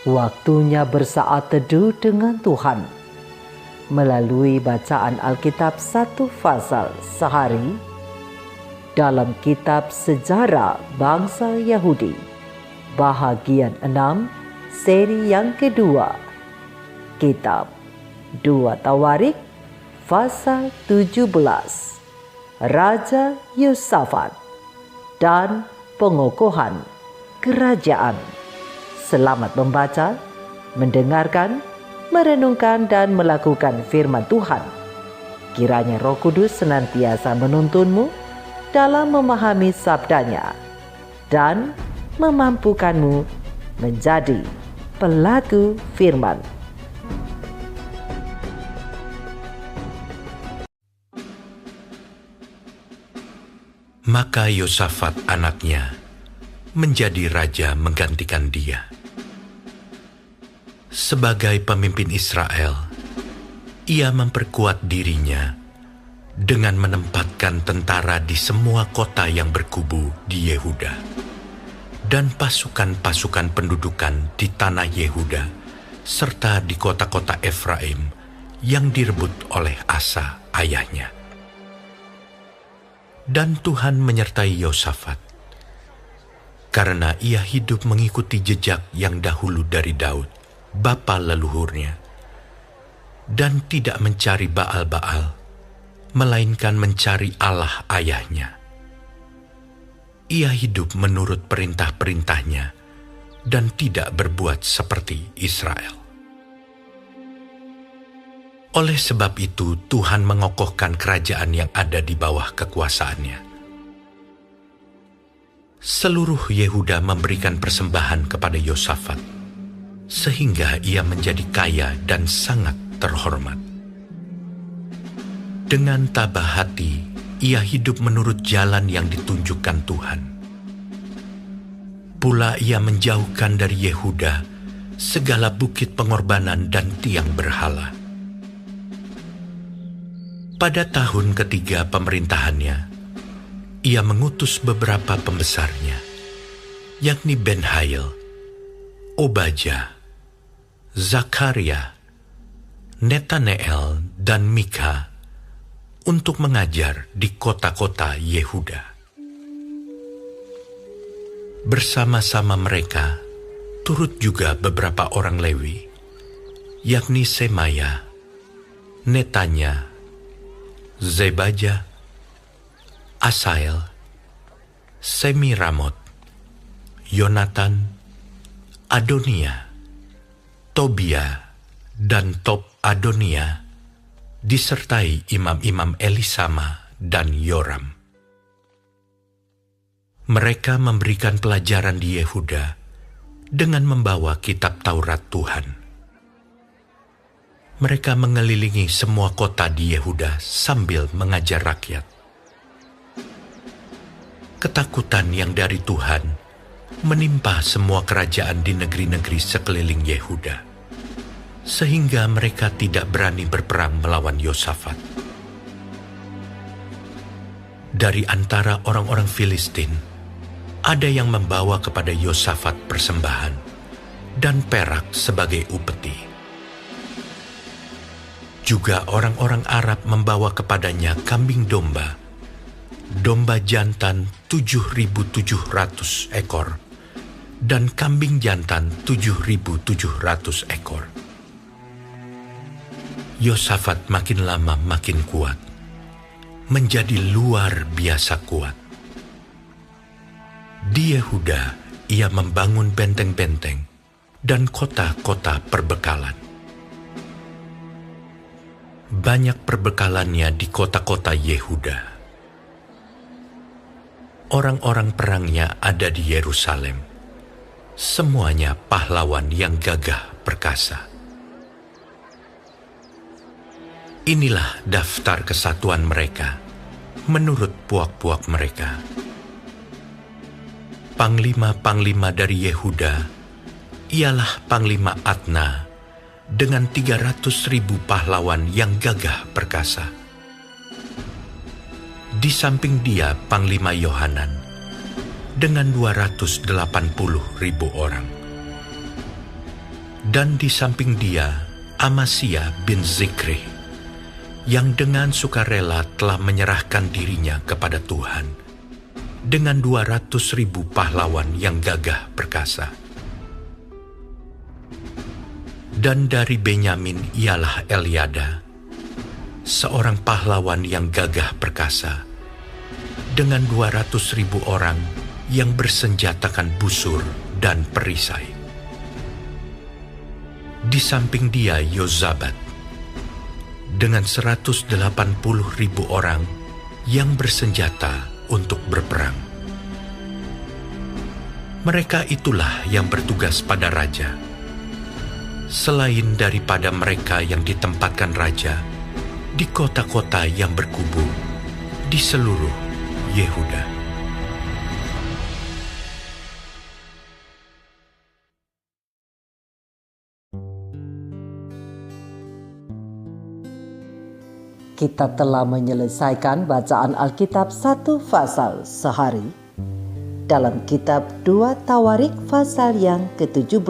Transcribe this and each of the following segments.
Waktunya bersaat teduh dengan Tuhan. Melalui bacaan Alkitab satu pasal sehari dalam kitab Sejarah Bangsa Yahudi, bahagian 6, seri yang kedua, kitab 2 Tawarik, pasal 17, Raja Yosafat dan pengokohan kerajaan. Selamat membaca, mendengarkan, merenungkan dan melakukan firman Tuhan. Kiranya Roh Kudus senantiasa menuntunmu dalam memahami sabdanya dan memampukanmu menjadi pelaku firman. Maka Yosafat anaknya menjadi raja menggantikan dia. Sebagai pemimpin Israel, ia memperkuat dirinya dengan menempatkan tentara di semua kota yang berkubu di Yehuda dan pasukan-pasukan pendudukan di tanah Yehuda serta di kota-kota Efraim yang direbut oleh Asa ayahnya. Dan Tuhan menyertai Yosafat karena ia hidup mengikuti jejak yang dahulu dari Daud, bapa leluhurnya, dan tidak mencari Baal-Baal, melainkan mencari Allah ayahnya. Ia hidup menurut perintah-perintahnya dan tidak berbuat seperti Israel. Oleh sebab itu, Tuhan mengokohkan kerajaan yang ada di bawah kekuasaannya. Seluruh Yehuda memberikan persembahan kepada Yosafat, sehingga ia menjadi kaya dan sangat terhormat. Dengan tabah hati, ia hidup menurut jalan yang ditunjukkan Tuhan. Pula ia menjauhkan dari Yehuda segala bukit pengorbanan dan tiang berhala. Pada tahun ketiga pemerintahannya, ia mengutus beberapa pembesarnya, yakni Ben-Hail, Obadjah, Zakaria, Netaneel, dan Mika untuk mengajar di kota-kota Yehuda. Bersama-sama mereka turut juga beberapa orang Lewi, yakni Semaya, Netanya, Zebajah, Asael, Semiramot, Yonatan, Adonia, Tobia, dan Tob Adonia, disertai imam-imam Elisama dan Yoram. Mereka memberikan pelajaran di Yehuda dengan membawa kitab Taurat Tuhan. Mereka mengelilingi semua kota di Yehuda sambil mengajar rakyat. Ketakutan yang dari Tuhan menimpa semua kerajaan di negeri-negeri sekeliling Yehuda, sehingga mereka tidak berani berperang melawan Yosafat. Dari antara orang-orang Filistin, ada yang membawa kepada Yosafat persembahan dan perak sebagai upeti. Juga orang-orang Arab membawa kepadanya kambing domba, domba jantan 7.700 ekor, dan kambing jantan 7.700 ekor. Yosafat makin lama makin kuat, menjadi luar biasa kuat. Di Yehuda, ia membangun benteng-benteng dan kota-kota perbekalan. Banyak perbekalannya di kota-kota Yehuda. Orang-orang perangnya ada di Yerusalem. Semuanya pahlawan yang gagah perkasa. Inilah daftar kesatuan mereka menurut puak-puak mereka. Panglima-panglima dari Yehuda ialah Panglima Adna dengan 300.000 pahlawan yang gagah perkasa. Di samping dia Panglima Yohanan dengan 280.000 orang. Dan di samping dia, Amasya bin Zikri, yang dengan sukarela telah menyerahkan dirinya kepada Tuhan, dengan 200.000 pahlawan yang gagah perkasa. Dan dari Benyamin ialah Eliada, seorang pahlawan yang gagah perkasa, dengan 200.000 orang yang bersenjatakan busur dan perisai. Di samping dia Yozabat, dengan 180.000 orang yang bersenjata untuk berperang. Mereka itulah yang bertugas pada raja, selain daripada mereka yang ditempatkan raja di kota-kota yang berkubu di seluruh Yehuda. Kita telah menyelesaikan bacaan Alkitab 1 pasal sehari dalam kitab 2 Tawarik pasal yang ke-17.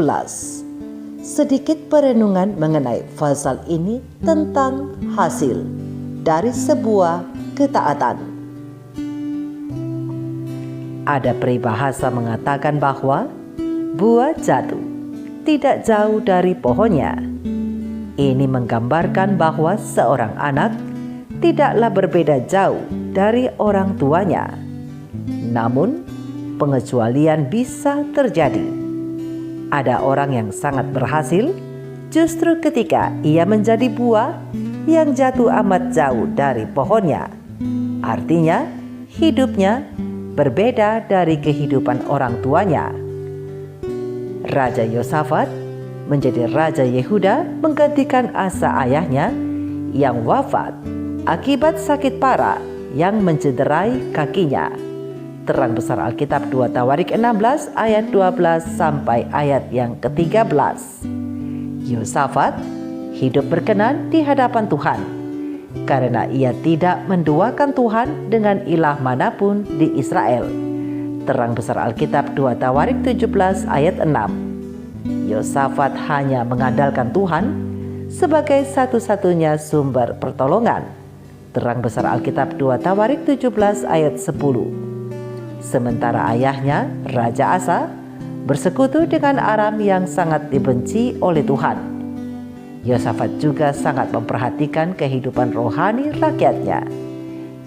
Sedikit perenungan mengenai pasal ini tentang hasil dari sebuah ketaatan. Ada peribahasa mengatakan bahwa buah jatuh tidak jauh dari pohonnya. Ini menggambarkan bahwa seorang anak tidaklah berbeda jauh dari orang tuanya. Namun, pengecualian bisa terjadi. Ada orang yang sangat berhasil justru ketika ia menjadi buah yang jatuh amat jauh dari pohonnya. Artinya, hidupnya berbeda dari kehidupan orang tuanya. Raja Yosafat menjadi Raja Yehuda menggantikan Asa ayahnya yang wafat akibat sakit parah yang mencederai kakinya. Terang besar Alkitab 2 Tawarik 16 ayat 12 sampai ayat yang ke-13. Yosafat hidup berkenan di hadapan Tuhan karena ia tidak menduakan Tuhan dengan ilah manapun di Israel. Terang besar Alkitab 2 Tawarik 17 ayat 6. Yosafat hanya mengandalkan Tuhan sebagai satu-satunya sumber pertolongan. Terang besar Alkitab 2 Tawarik 17 ayat 10. Sementara ayahnya, Raja Asa, bersekutu dengan Aram yang sangat dibenci oleh Tuhan. Yosafat juga sangat memperhatikan kehidupan rohani rakyatnya.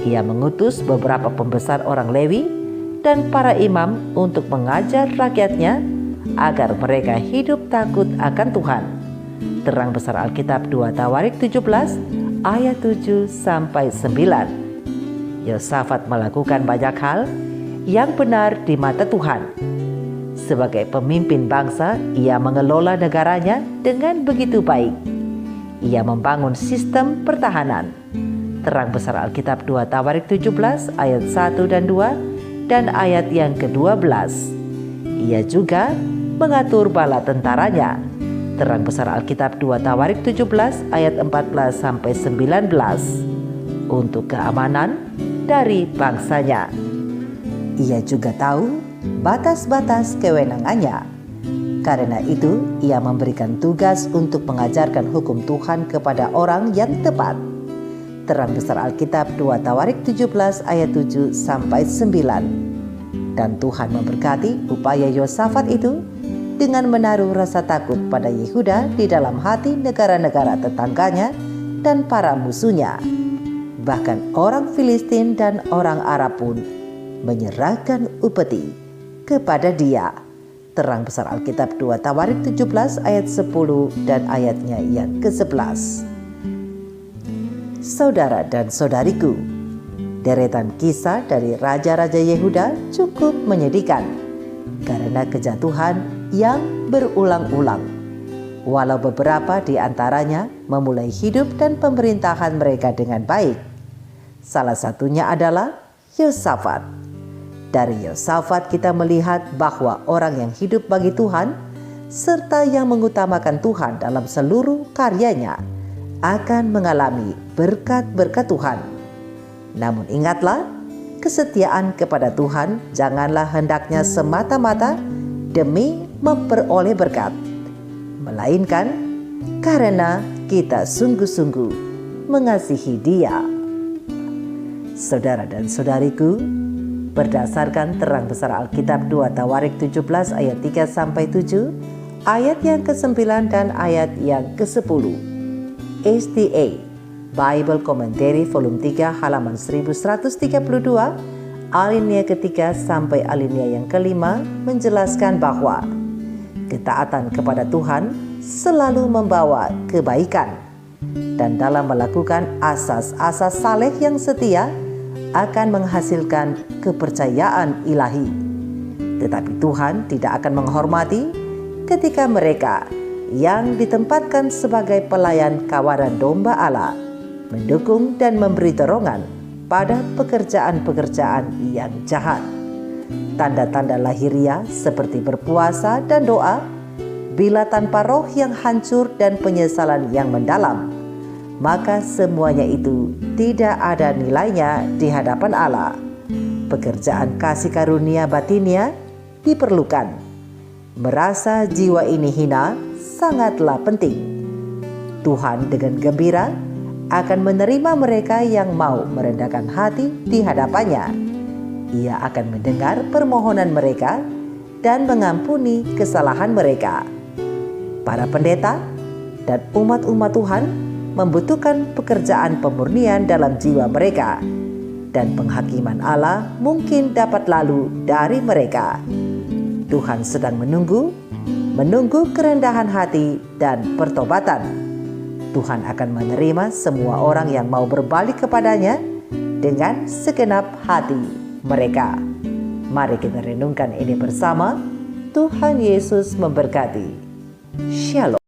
Ia mengutus beberapa pembesar orang Lewi dan para imam untuk mengajar rakyatnya agar mereka hidup takut akan Tuhan. Terang besar Alkitab 2 Tawarik 17 ayat 7 sampai 9. Yosafat melakukan banyak hal yang benar di mata Tuhan. Sebagai pemimpin bangsa, ia mengelola negaranya dengan begitu baik. Ia membangun sistem pertahanan. Terang besar Alkitab 2 Tawarik 17 ayat 1 dan 2 dan ayat yang ke-12. Ia juga mengatur bala tentaranya. Terang besar Alkitab 2 Tawarik 17 ayat 14 sampai 19 untuk keamanan dari bangsanya. Ia juga tahu batas-batas kewenangannya. Karena itu, ia memberikan tugas untuk mengajarkan hukum Tuhan kepada orang yang tepat. Terang besar Alkitab 2 Tawarik 17 ayat 7 sampai 9. Dan Tuhan memberkati upaya Yosafat itu dengan menaruh rasa takut pada Yehuda di dalam hati negara-negara tetangganya dan para musuhnya. Bahkan orang Filistin dan orang Arab pun menyerahkan upeti kepada dia. Terang besar Alkitab 2 Tawarik 17 ayat 10 dan ayatnya yang ke-11. Saudara dan saudariku, deretan kisah dari raja-raja Yehuda cukup menyedihkan karena kejatuhan yang berulang-ulang. Walau beberapa di antaranya memulai hidup dan pemerintahan mereka dengan baik. Salah satunya adalah Yosafat. Dari Yosafat kita melihat bahwa orang yang hidup bagi Tuhan serta yang mengutamakan Tuhan dalam seluruh karyanya akan mengalami berkat-berkat Tuhan. Namun ingatlah, kesetiaan kepada Tuhan janganlah hendaknya semata-mata demi memperoleh berkat. melainkan karena kita sungguh-sungguh mengasihi Dia. Saudara dan saudariku, berdasarkan terang besar Alkitab 2 Tawarik 17 ayat 3-7, ayat yang ke-9 dan ayat yang ke-10. SDA Bible Commentary volume 3 halaman 1132, alinea ketiga sampai alinea yang kelima menjelaskan bahwa ketaatan kepada Tuhan selalu membawa kebaikan, dan dalam melakukan asas-asas saleh yang setia akan menghasilkan kepercayaan ilahi. Tetapi Tuhan tidak akan menghormati ketika mereka yang ditempatkan sebagai pelayan kawanan domba Allah mendukung dan memberi dorongan pada pekerjaan-pekerjaan yang jahat. Tanda-tanda lahiriah seperti berpuasa dan doa, bila tanpa roh yang hancur dan penyesalan yang mendalam, maka semuanya itu tidak ada nilainya di hadapan Allah. Pekerjaan kasih karunia batinia diperlukan. Merasa jiwa ini hina sangatlah penting. Tuhan dengan gembira akan menerima mereka yang mau merendahkan hati di hadapannya. Ia akan mendengar permohonan mereka dan mengampuni kesalahan mereka. Para pendeta dan umat-umat Tuhan membutuhkan pekerjaan pemurnian dalam jiwa mereka, dan penghakiman Allah mungkin dapat lalu dari mereka. Tuhan sedang menunggu kerendahan hati dan pertobatan. Tuhan akan menerima semua orang yang mau berbalik kepadanya dengan segenap hati mereka. Mari kita renungkan ini bersama. Tuhan Yesus memberkati. Shalom.